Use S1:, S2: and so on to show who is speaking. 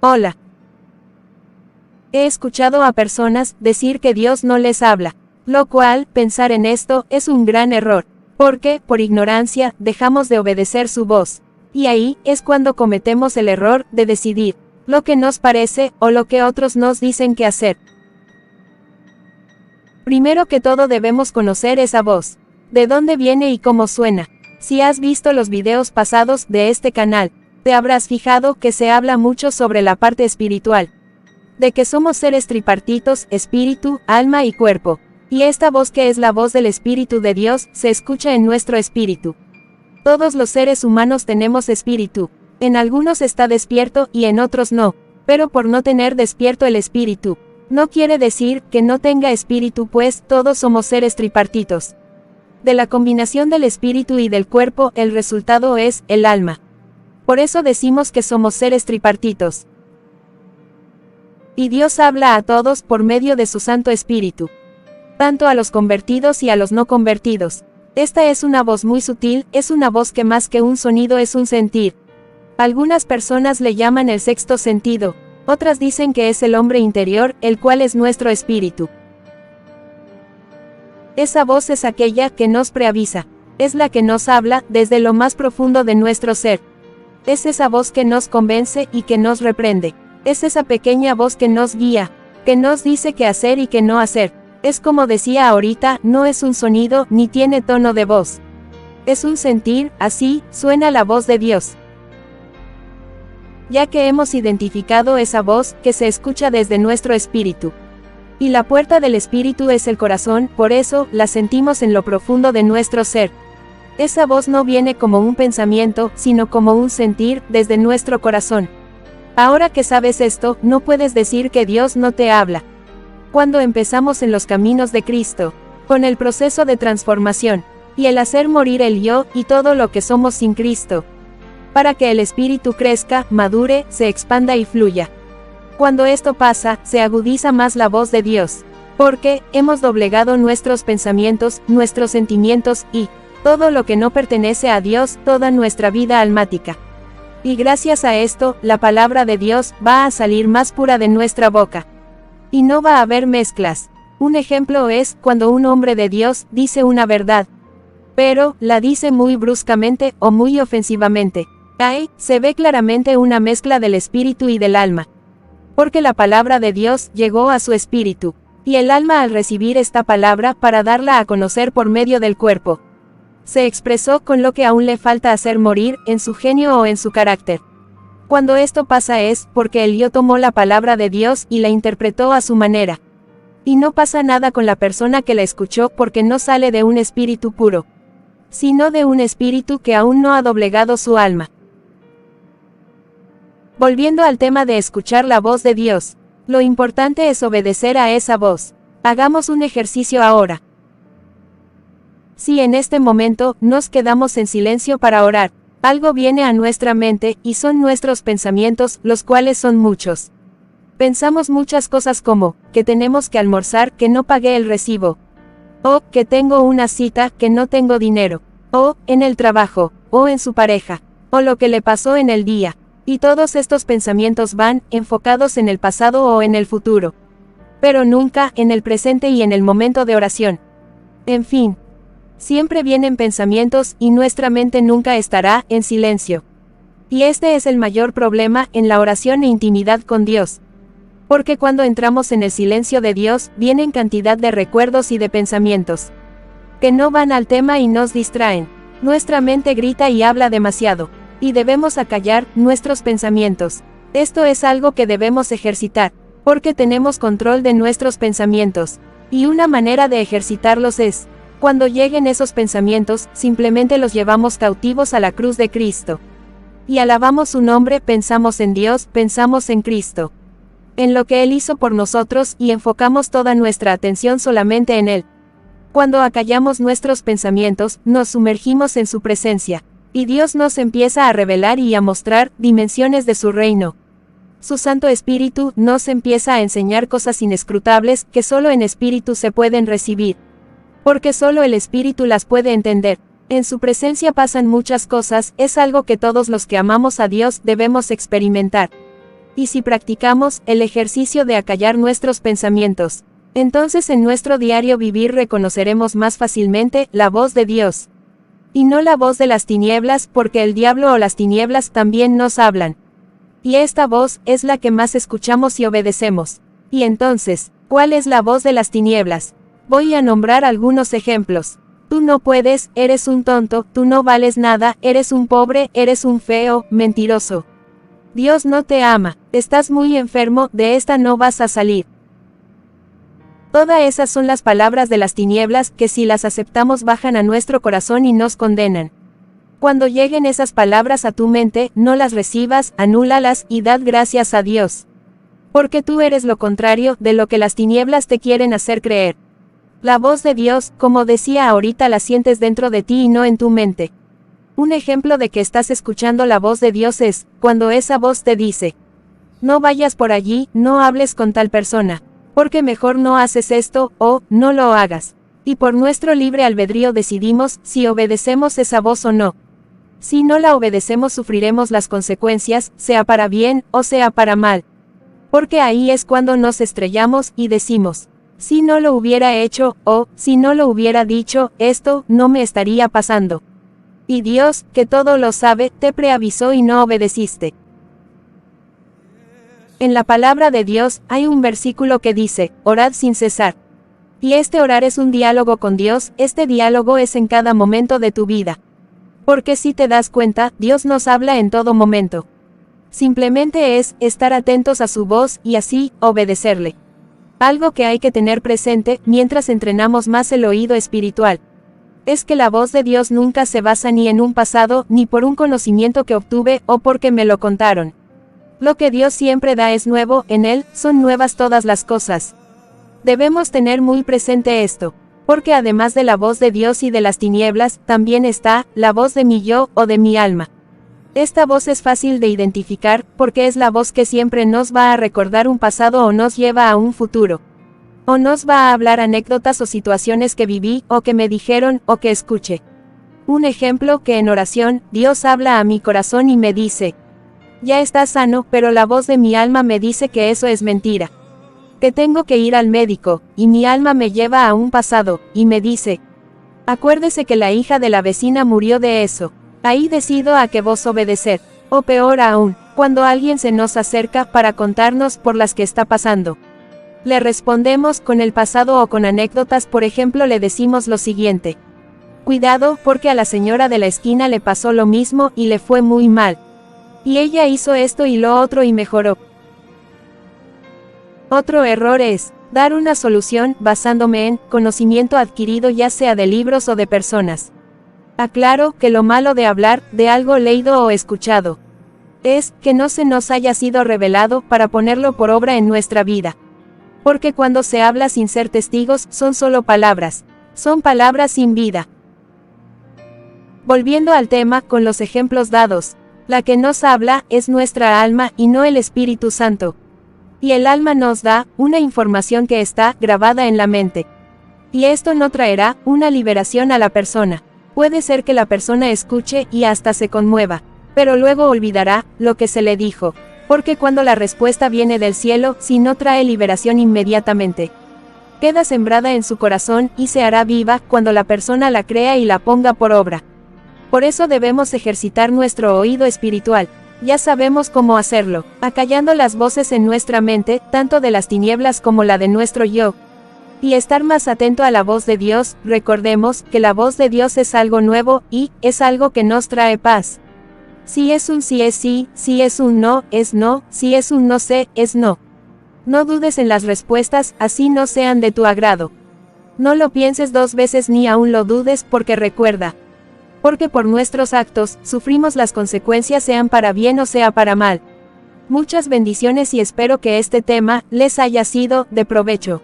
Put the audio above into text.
S1: Hola. He escuchado a personas decir que Dios no les habla, lo cual, pensar en esto, es un gran error, porque, por ignorancia, dejamos de obedecer su voz. Y ahí, es cuando cometemos el error de decidir lo que nos parece, o lo que otros nos dicen que hacer. Primero que todo debemos conocer esa voz, de dónde viene y cómo suena. Si has visto los videos pasados de este canal, te habrás fijado que se habla mucho sobre la parte espiritual, de que somos seres tripartitos, espíritu, alma y cuerpo, y esta voz que es la voz del Espíritu de Dios, se escucha en nuestro espíritu. Todos los seres humanos tenemos espíritu, en algunos está despierto y en otros no, pero por no tener despierto el espíritu, no quiere decir que no tenga espíritu, pues todos somos seres tripartitos. De la combinación del espíritu y del cuerpo, el resultado es el alma. Por eso decimos que somos seres tripartitos. Y Dios habla a todos por medio de su Santo Espíritu, tanto a los convertidos y a los no convertidos. Esta es una voz muy sutil, es una voz que más que un sonido es un sentir. Algunas personas le llaman el sexto sentido, otras dicen que es el hombre interior, el cual es nuestro espíritu. Esa voz es aquella que nos preavisa, es la que nos habla desde lo más profundo de nuestro ser. Es esa voz que nos convence y que nos reprende. Es esa pequeña voz que nos guía, que nos dice qué hacer y qué no hacer. Es como decía ahorita, no es un sonido, ni tiene tono de voz. Es un sentir, así, suena la voz de Dios. Ya que hemos identificado esa voz, que se escucha desde nuestro espíritu. Y la puerta del espíritu es el corazón, por eso, la sentimos en lo profundo de nuestro ser. Esa voz no viene como un pensamiento, sino como un sentir, desde nuestro corazón. Ahora que sabes esto, no puedes decir que Dios no te habla. Cuando empezamos en los caminos de Cristo, con el proceso de transformación, y el hacer morir el yo, y todo lo que somos sin Cristo, para que el espíritu crezca, madure, se expanda y fluya. Cuando esto pasa, se agudiza más la voz de Dios, porque hemos doblegado nuestros pensamientos, nuestros sentimientos, y todo lo que no pertenece a Dios, toda nuestra vida almática. Y gracias a esto, la palabra de Dios va a salir más pura de nuestra boca. Y no va a haber mezclas. Un ejemplo es cuando un hombre de Dios dice una verdad, pero la dice muy bruscamente o muy ofensivamente. Ahí se ve claramente una mezcla del espíritu y del alma. Porque la palabra de Dios llegó a su espíritu, y el alma al recibir esta palabra para darla a conocer por medio del cuerpo, se expresó con lo que aún le falta hacer morir, en su genio o en su carácter. Cuando esto pasa es porque el yo tomó la palabra de Dios y la interpretó a su manera. Y no pasa nada con la persona que la escuchó porque no sale de un espíritu puro, sino de un espíritu que aún no ha doblegado su alma. Volviendo al tema de escuchar la voz de Dios, lo importante es obedecer a esa voz. Hagamos un ejercicio ahora. Si en este momento nos quedamos en silencio para orar, algo viene a nuestra mente, y son nuestros pensamientos, los cuales son muchos. Pensamos muchas cosas como, que tenemos que almorzar, que no pagué el recibo, o que tengo una cita, que no tengo dinero, o en el trabajo, o en su pareja, o lo que le pasó en el día. Y todos estos pensamientos van enfocados en el pasado o en el futuro, pero nunca en el presente y en el momento de oración. En fin, siempre vienen pensamientos y nuestra mente nunca estará en silencio. Y este es el mayor problema en la oración e intimidad con Dios. Porque cuando entramos en el silencio de Dios, vienen cantidad de recuerdos y de pensamientos que no van al tema y nos distraen. Nuestra mente grita y habla demasiado, y debemos acallar nuestros pensamientos. Esto es algo que debemos ejercitar, porque tenemos control de nuestros pensamientos, y una manera de ejercitarlos es, cuando lleguen esos pensamientos, simplemente los llevamos cautivos a la cruz de Cristo. Y alabamos su nombre, pensamos en Dios, pensamos en Cristo, en lo que Él hizo por nosotros, y enfocamos toda nuestra atención solamente en Él. Cuando acallamos nuestros pensamientos, nos sumergimos en su presencia, y Dios nos empieza a revelar y a mostrar dimensiones de su reino. Su Santo Espíritu nos empieza a enseñar cosas inescrutables que solo en Espíritu se pueden recibir, porque solo el Espíritu las puede entender. En su presencia pasan muchas cosas, es algo que todos los que amamos a Dios debemos experimentar. Y si practicamos el ejercicio de acallar nuestros pensamientos, entonces en nuestro diario vivir reconoceremos más fácilmente la voz de Dios. Y no la voz de las tinieblas, porque el diablo o las tinieblas también nos hablan. Y esta voz es la que más escuchamos y obedecemos. Y entonces, ¿cuál es la voz de las tinieblas? Voy a nombrar algunos ejemplos. Tú no puedes, eres un tonto, tú no vales nada, eres un pobre, eres un feo, mentiroso. Dios no te ama, estás muy enfermo, de esta no vas a salir. Todas esas son las palabras de las tinieblas que si las aceptamos bajan a nuestro corazón y nos condenan. Cuando lleguen esas palabras a tu mente, no las recibas, anúlalas y dad gracias a Dios. Porque tú eres lo contrario de lo que las tinieblas te quieren hacer creer. La voz de Dios, como decía ahorita, la sientes dentro de ti y no en tu mente. Un ejemplo de que estás escuchando la voz de Dios es, cuando esa voz te dice, no vayas por allí, no hables con tal persona, porque mejor no haces esto, o, no lo hagas. Y por nuestro libre albedrío decidimos si obedecemos esa voz o no. Si no la obedecemos sufriremos las consecuencias, sea para bien, o sea para mal. Porque ahí es cuando nos estrellamos y decimos, si no lo hubiera hecho, o, si no lo hubiera dicho, esto, no me estaría pasando. Y Dios, que todo lo sabe, te preavisó y no obedeciste. En la palabra de Dios, hay un versículo que dice, orad sin cesar. Y este orar es un diálogo con Dios, este diálogo es en cada momento de tu vida. Porque si te das cuenta, Dios nos habla en todo momento. Simplemente es, estar atentos a su voz, y así, obedecerle. Algo que hay que tener presente, mientras entrenamos más el oído espiritual, es que la voz de Dios nunca se basa ni en un pasado, ni por un conocimiento que obtuve, o porque me lo contaron. Lo que Dios siempre da es nuevo, en Él, son nuevas todas las cosas. Debemos tener muy presente esto, porque además de la voz de Dios y de las tinieblas, también está, la voz de mi yo, o de mi alma. Esta voz es fácil de identificar, porque es la voz que siempre nos va a recordar un pasado o nos lleva a un futuro. O nos va a hablar anécdotas o situaciones que viví, o que me dijeron, o que escuché. Un ejemplo que en oración, Dios habla a mi corazón y me dice, ya estás sano, pero la voz de mi alma me dice que eso es mentira. Que tengo que ir al médico, y mi alma me lleva a un pasado, y me dice, acuérdese que la hija de la vecina murió de eso. Ahí decido a qué voz obedecer, o peor aún, cuando alguien se nos acerca para contarnos por las que está pasando. Le respondemos con el pasado o con anécdotas, por ejemplo le decimos lo siguiente. Cuidado, porque a la señora de la esquina le pasó lo mismo y le fue muy mal. Y ella hizo esto y lo otro y mejoró. Otro error es, dar una solución basándome en conocimiento adquirido ya sea de libros o de personas. Aclaro que lo malo de hablar de algo leído o escuchado es que no se nos haya sido revelado para ponerlo por obra en nuestra vida. Porque cuando se habla sin ser testigos, son solo palabras. Son palabras sin vida. Volviendo al tema, con los ejemplos dados, la que nos habla es nuestra alma y no el Espíritu Santo. Y el alma nos da una información que está grabada en la mente. Y esto no traerá una liberación a la persona. Puede ser que la persona escuche y hasta se conmueva, pero luego olvidará lo que se le dijo, porque cuando la respuesta viene del cielo, si no trae liberación inmediatamente, queda sembrada en su corazón y se hará viva cuando la persona la crea y la ponga por obra. Por eso debemos ejercitar nuestro oído espiritual. Ya sabemos cómo hacerlo, acallando las voces en nuestra mente, tanto de las tinieblas como la de nuestro yo. Y estar más atento a la voz de Dios. Recordemos que la voz de Dios es algo nuevo, y es algo que nos trae paz. Si es un sí es sí, si es un no, es no, si es un no sé, es no. No dudes en las respuestas, así no sean de tu agrado. No lo pienses dos veces ni aún lo dudes, porque recuerda. Porque por nuestros actos, sufrimos las consecuencias sean para bien o sea para mal. Muchas bendiciones y espero que este tema les haya sido de provecho.